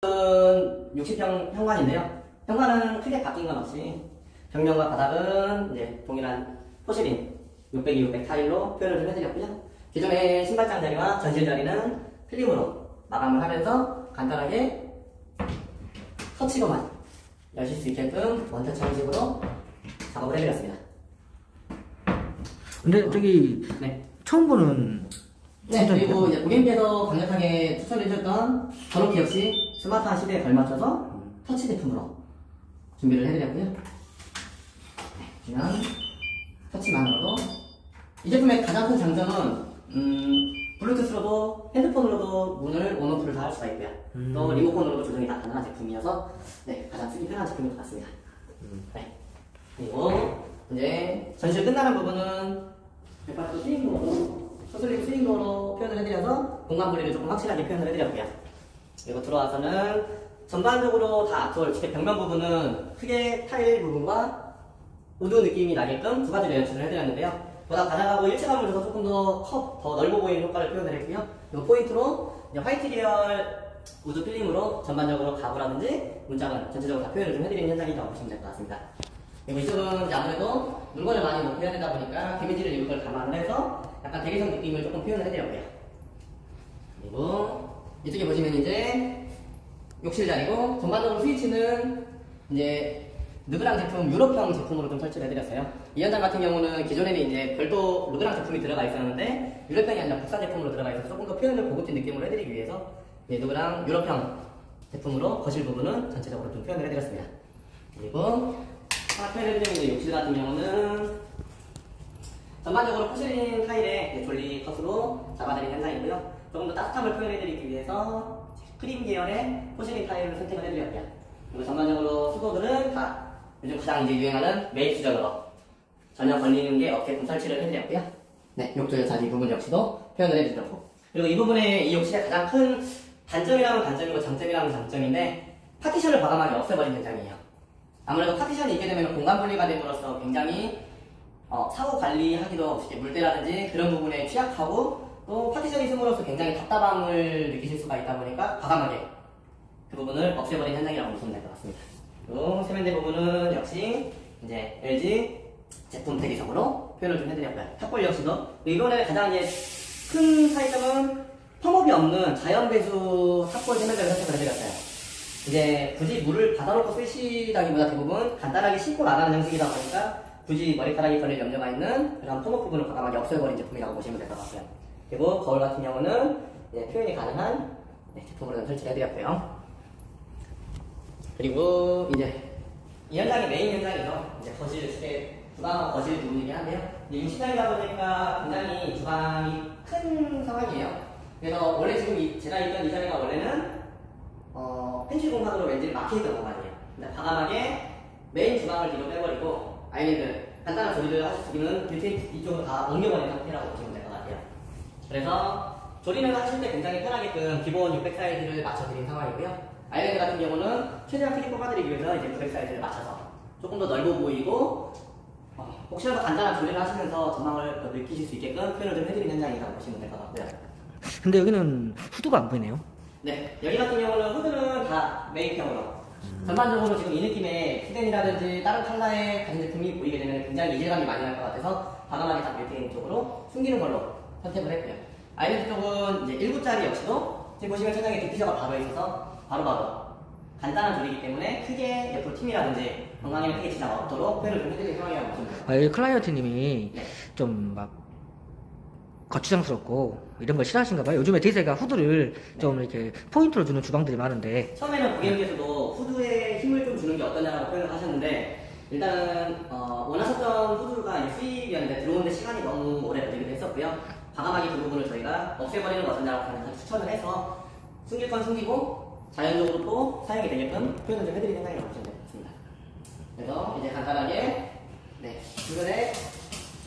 60평 현관인데요. 현관은 크게 바뀐 건 없이 벽면과 바닥은 이제 동일한 포실린 600, 600 타일로 표현을 좀 해드렸고요. 기존의 신발장 자리와 전실 자리는 필름으로 마감을 하면서 간단하게 터치로만 여실 수 있게끔 원터치 형식으로 작업을 해드렸습니다. 근데 저기 네. 처음 보는 그리고 이제 고객님께서 강력하게 추천해주셨던 전원키 역시 스마트한 시대에 걸맞춰서 터치 제품으로 준비를 해드렸고요. 보시면 터치만으로도 이 제품의 가장 큰 장점은 블루투스로도 핸드폰으로도 문을 온오프를 다 할 수가 있고요. 또 리모컨으로도 조정이 다 가능한 제품이어서 네, 가장 쓰기 편한 제품인 것 같습니다. 네. 그리고 이제 전실 끝나는 부분은 백발도 스윙도어로 소슬립 스윙도어로 표현을 해드려서 공간 분리를 조금 확실하게 표현을 해드렸고요. 그리고 들어와서는 전반적으로 다 앞솔 벽면 부분은 크게 타일 부분과 우드 느낌이 나게끔 두 가지로 연출을 해드렸는데요. 보다 바닥하고 일체감을 줘서 조금 더 넓어 보이는 효과를 표현을 했고요. 그리고 포인트로 이제 화이트 리얼 우드 필름으로 전반적으로 가구라든지 문짝을 전체적으로 다 표현을 좀 해드리는 현상이라고 보시면 될 것 같습니다. 그리고 이쪽은 이제 아무래도 물건을 많이 못 표현하다 보니까 데미지를 이걸 감안을 해서 약간 대리석 느낌을 조금 표현을 해드렸고요. 그리고 이쪽에 보시면 이제 욕실 자리고 전반적으로 스위치는 이제 르그랑 제품 유럽형 제품으로 좀 설치를 해드렸어요. 이 현장 같은 경우는 기존에는 이제 별도 르그랑 제품이 들어가 있었는데 유럽형이 아니라 국산 제품으로 들어가 있어서 조금 더 표현을 고급진 느낌으로 해드리기 위해서 르그랑 유럽형 제품으로 거실 부분은 전체적으로 좀 표현을 해드렸습니다. 그리고 하나 표현해드리는 욕실 같은 경우는 전반적으로 포실린 타일에 졸리 컷으로 잡아드린 현상이고요. 조금 더 따뜻함을 표현해드리기 위해서 크림 계열의 포실린 타일을 선택을 해드렸고요. 그리고 전반적으로 수도들은 다 요즘 가장 이제 유행하는 매입 수전으로 전혀 걸리는 게 없게끔 설치를 해드렸고요. 네, 욕조 자리 부분 역시도 표현을 해드렸고, 그리고 이 부분에 이 욕실의 가장 큰 단점이라면 단점이고 장점이라면 장점인데 파티션을 과감하게 없애버린 현장이에요. 아무래도 파티션이 있게 되면 공간 분리가 됨으로써 굉장히 사후 관리하기도 쉽게 물때라든지 그런 부분에 취약하고 또 파티션이 있음으로써 굉장히 답답함을 느끼실 수가 있다 보니까 과감하게 그 부분을 없애버린 현장이라고 보시면 될 것 같습니다. 그리고 세면대 부분은 역시 이제 LG 제품 대리석으로 표현을 좀 해드렸고요. 탑볼 역시도 이번에 가장 이제 큰 차이점은 펌업이 없는 자연 배수 탑볼 세면대를 선택을 해드렸어요. 이제 굳이 물을 받아놓고 쓰시다기보다 대부분 간단하게 씻고 나가는 형식이다 보니까 굳이 머리카락이 걸릴 염려가 있는 그런 펌업 부분을 과감하게 없애버린 제품이라고 보시면 될 것 같고요. 그리고 거울 같은 경우는 이제 표현이 가능한 제품으로 설치를 해드렸고요. 그리고 이제 이 현장이 메인 현장이죠. 이제 거실, 주방하고 거실 부분이긴 한데요. 이 시장이다 보니까 굉장히 주방이 큰 상황이에요. 그래서 원래 지금 제가 있던 이 자리가 원래는 펜시 공간으로 왠지 막혀있던 공간이에요. 근데 과감하게 메인 주방을 뒤로 빼버리고 아이들 간단한 조리를 하실 수 있는 뷰티 이쪽으로 다 옮겨버린 상태라고 보시면 될 것 같아요. 그래서 조리를 하실 때 굉장히 편하게끔 기본 600 사이즈를 맞춰드린 상황이고요. 아일랜드 같은 경우는 최대한 크게 뽑아드리기 위해서 이제 900 사이즈를 맞춰서 조금 더 넓어 보이고 혹시라도 간단한 조리를 하시면서 전망을 느끼실 수 있게끔 표현을 좀 해드린 현장이라고 보시면 될 것 같고요. 근데 여기는 후드가 안 보이네요. 네, 여기 같은 경우는 후드는 다 메인형으로 전반적으로 지금 이 느낌의 히덴이라든지 다른 컬러의 가전 제품이 보이게 되면 굉장히 이질감이 많이 날 것 같아서 과감하게 다 빌트인 쪽으로 숨기는 걸로 선택을 했고요. 아일랜드 쪽은 이제 1구짜리 역시도 지금 보시면 천장에 디퓨저가 바로 있어서 바로바로 간단한 조리이기 때문에 크게 옆으로 틈이라든지 건강에 크게 지장 없도록 표현을 좀 해드릴 상황이라고 보시면 됩니다. 이 클라이언트님이 네. 좀 막 거추장스럽고 이런 걸 싫어하신가 봐요. 요즘에 대세가 후드를 좀 이렇게 포인트로 주는 주방들이 많은데 처음에는 고객님께서도 후드에 힘을 좀 주는 게 어떠냐라고 표현을 하셨는데 일단은 원하셨던 후드가 이제 수입이었는데 들어오는데 시간이 너무 오래 걸리기도 했었고요. 과감하게 그 부분을 저희가 없애버리는 거 어떠냐고 추천을 해서 숨길 건 숨기고 자연적으로 또 사용이 되게끔 표현을 좀 해드리는 생각이라고 보시면 될 것 같습니다. 그래서 이제 간단하게 주변에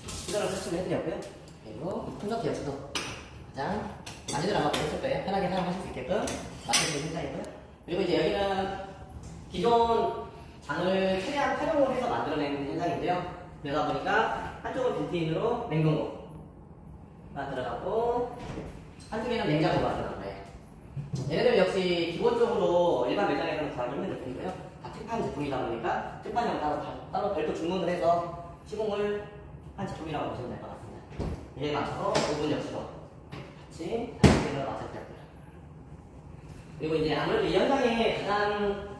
수전을 설치를 해드렸고요. 그리고 풍적기 역시도 가장 많이들 아마 보셨을 거예요. 편하게 사용하실 수 있게끔 맞춰드리는 현장이고요. 그리고 이제 여기는 기존 장을 최대한 활용을 해서 만들어낸 현장인데요. 그러다 보니까 한쪽은 빌트인으로 냉동고가 들어가고 한쪽에는 냉장고가 들어간 거예요. 얘네들 역시 기본적으로 일반 매장에서는 구하기 힘든 제품이고요. 다 특판 제품이다 보니까 특판형 따로 별도 주문을 해서 시공을 한 제품이라고 보시면 될 것 같습니다. 이에 맞춰서 부분 역시도 같이 단계로 맞춰드렸고요. 그리고 이제 아무래도 이 현장의 가장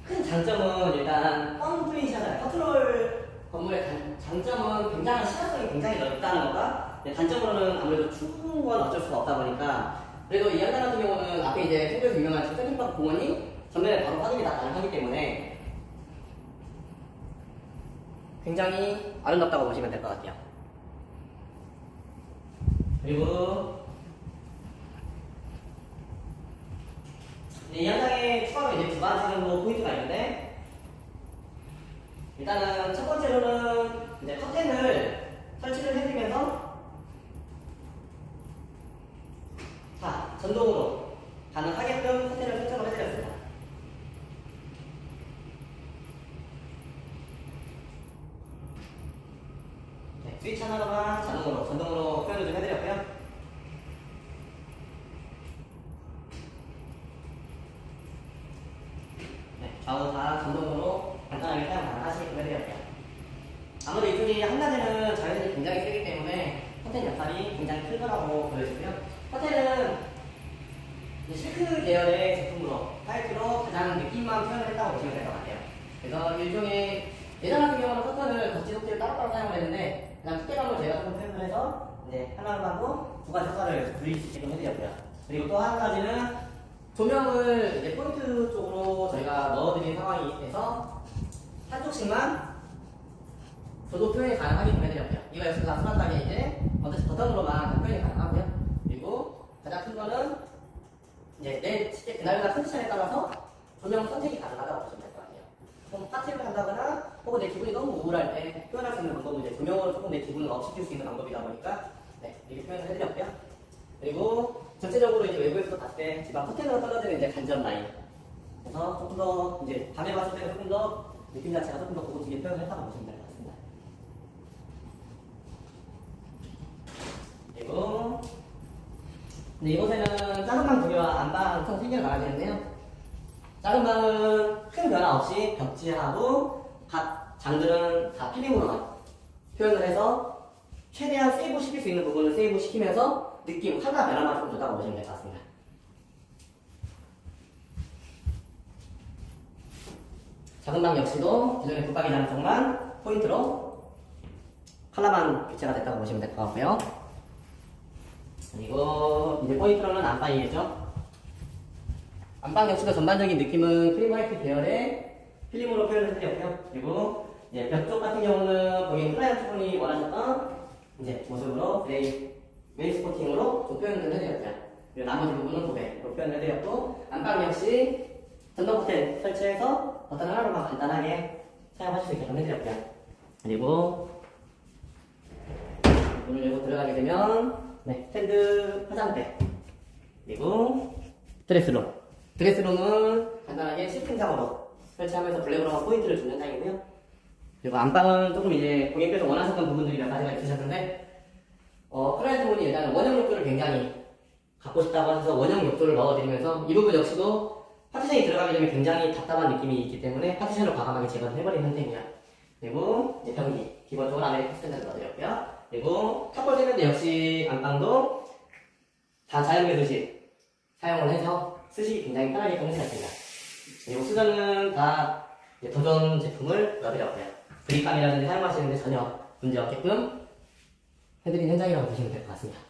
큰 장점은 일단 컴플리션을 컨트롤 건물의 장점은 굉장히 시야성이 굉장히 넓다는 것과 단점으로는 아무래도 추운 건 어쩔 수가 없다 보니까 그래도 이 현장 같은 경우는 앞에 이제 세계에서 유명한 세팅박 공원이 전면에 바로 확인이 다 가능하기 때문에 굉장히 아름답다고 보시면 될 것 같아요. 그리고 이 현장에 추가로 이제 두 가지 정도 포인트가 있는데 일단은 첫 번째로는 이제 커튼을 설치를 해드리면서 전동으로 가능하게끔 커튼을 설정을 해드렸습니다. 네, 스위치 하나로만 전동으로 표현을 좀 해드렸고요. 네, 좌우 다 전동으로 간단하게 사용 가능하시게끔 해드렸고요. 아무래도 이쪽이 한 가지는 자외선이 굉장히 세기 때문에 커튼 역할이 굉장히 클 거라고 보여지고요. 커튼은 실크 계열의 제품으로 화이트로 가장 느낌만 표현을 했다고 보시면 될 것 같아요. 그래서 일종의 예전 같은 경우는 커튼을 겉지 속지를 따로따로 사용을 했는데 그냥 특대감을 저희가 조금 표현을 해서 이제 하나로 하고 두 가지 효과를 누릴 수 있게끔 해드렸고요. 그리고 또 한 가지는 조명을 이제 포인트 쪽으로 저희가 넣어드린 상황에서 한쪽씩만 저도 표현이 가능하게끔 해드렸고요. 이거 역시 단순하게 이제 버튼으로만 표현이 가능하고요. 그리고 가장 큰 거는 이제 내 그날과 컨디션에 따라서 조명 선택이 가능하다고 보시면 될 것 같아요. 좀 파티를 한다거나 혹은 내 기분이 너무 우울할 때 표현할 수 있는 방법은 이제 조명으로 조금 내 기분을 업시킬 수 있는 방법이다 보니까 네, 이렇게 표현을 해드렸고요. 그리고 전체적으로 이제 외부에서 봤을 때 집안 커튼으로 떨어지는 이제 간접 라인. 그래서 조금 더 이제 밤에 봤을 때는 조금 더 느낌 자체가 조금 더 고급지게 표현을 했다고 보시면 될 것 같습니다. 그리고 이곳에는 작은 방 2개와 안방 총 3개를 나가지는데요. 작은 방은 큰 변화 없이 벽지하고 각 장들은 다 필름으로 표현을 해서 최대한 세이브 시킬 수 있는 부분을 세이브 시키면서 느낌, 컬러 변화만 좀 줬다고 보시면 될 것 같습니다. 작은 방 역시도 기존의 붙박이라는 쪽만 포인트로 컬러만 교체가 됐다고 보시면 될 것 같고요. 그리고 이제 포인트로는 안방이겠죠. 안방 역시도 전반적인 느낌은 크림 화이트 계열의 필름으로 표현을 해드렸고요. 그리고 이제 벽 쪽 같은 경우는 거기 클라이언트 분이 원하셨던 이제 모습으로 웨이스코팅으로 좀 표현을 해드렸고요. 그리고 나머지 부분은 도배로 표현을 해드렸고, 안방 역시 전동 커튼 설치해서 버튼 하나로만 간단하게 사용하실 수 있게끔 해드렸고요. 그리고 문을 열고 들어가게 되면 네, 스탠드 화장대, 그리고 드레스룸. 드레스룸은 간단하게 시팅장으로 설치하면서 블랙으로 포인트를 주는 장이고요. 그리고 안방은 조금 이제 고객께서 원하셨던 부분들이 몇 가지가 있으셨는데, 클라이언트 분이 일단 원형 욕조를 굉장히 갖고 싶다고 하셔서 원형 욕조를 넣어드리면서 이 부분 역시도 파티션이 들어가기 전에 굉장히 답답한 느낌이 있기 때문에 파티션을 과감하게 제거를 해버린 상태고요. 그리고 이제 변기, 기본적으로 아메리칸 스탠드를 넣어드렸고요. 그리고 탑볼 세면대 역시 안방도 다 자연계 수식 사용을 해서 쓰시기 굉장히 편하게 해드렸습니다. 그리고 수전은 다 도전 제품을 넣어드렸고요. 브리감이라든지 사용하시는데 전혀 문제 없게끔 해드린 현장이라고 보시면 될 것 같습니다.